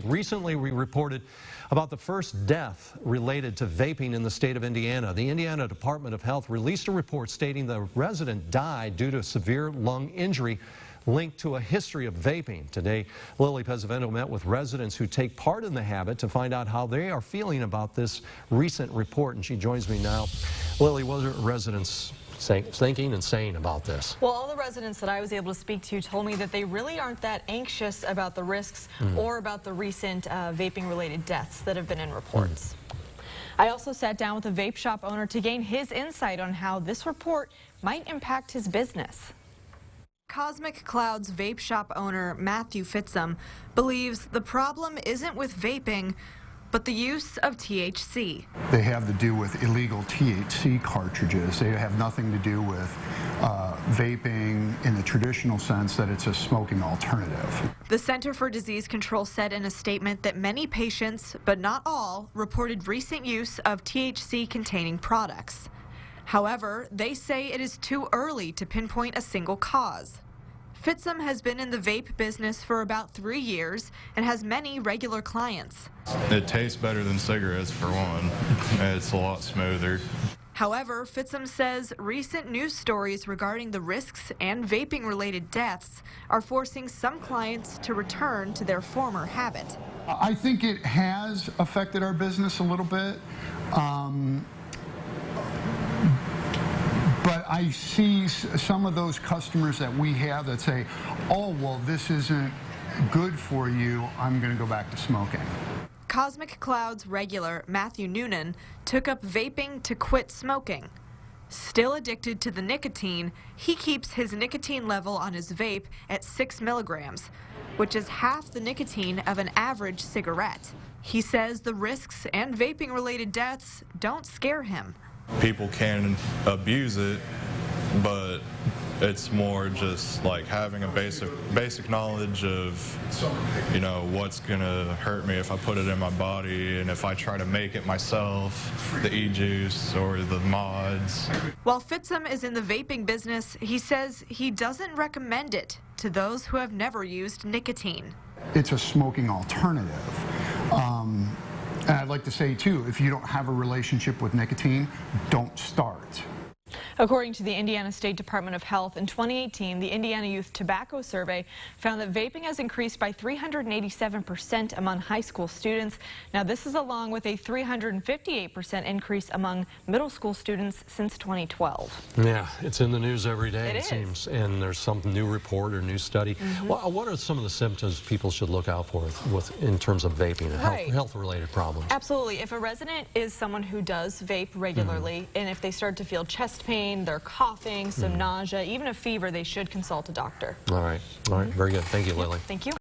Recently, we reported about the first death related to vaping in the state of Indiana. The Indiana Department of Health released a report stating the resident died due to severe lung injury linked to a history of vaping. Today, Lily Pesavento met with residents who take part in the habit to find out how they are feeling about this recent report, and she joins me now. Lily, what are residents thinking and saying about this? Well, all the residents that I was able to speak to told me that they really aren't that anxious about the risks or about the recent vaping-related deaths that have been in reports. I also sat down with a vape shop owner to gain his insight on how this report might impact his business. Cosmic Cloud's vape shop owner, Matthew Fitzum, believes the problem isn't with vaping, but the use of THC. They have to do with illegal THC cartridges. They have nothing to do with vaping in the traditional sense that it's a smoking alternative. The Center for Disease Control said in a statement that many patients, but not all, reported recent use of THC-containing products. However, they say it is too early to pinpoint a single cause. Fitzum has been in the vape business for about 3 years and has many regular clients. It tastes better than cigarettes, for one. It's a lot smoother. However, Fitzum says recent news stories regarding the risks and vaping-related deaths are forcing some clients to return to their former habit. I think it has affected our business a little bit. But I see some of those customers that we have that say, oh, well, this isn't good for you, I'm going to go back to smoking. Cosmic Cloud's regular, Matthew Noonan, took up vaping to quit smoking. Still addicted to the nicotine, he keeps his nicotine level on his vape at 6 milligrams, which is half the nicotine of an average cigarette. He says the risks and vaping-related deaths don't scare him. People can abuse it, but it's more just like having a basic knowledge of, you know, what's gonna hurt me if I put it in my body and if I try to make it myself, the e-juice or the mods. While Fitzum is in the vaping business, he says he doesn't recommend it to those who have never used nicotine. It's a smoking alternative. And I'd like to say, too, if you don't have a relationship with nicotine, don't start. According to the Indiana State Department of Health, in 2018, the Indiana Youth Tobacco Survey found that vaping has increased by 387% among high school students. Now, this is along with a 358% increase among middle school students since 2012. Yeah, it's in the news every day, it seems, and there's some new report or new study. What are some of the symptoms people should look out for in terms of vaping and health-related problems? Absolutely. If a resident is someone who does vape regularly, and if they start to feel chest pain, they're coughing, some nausea, even a fever, they should consult a doctor. All right. Very good. Thank you, Lily. Thank you.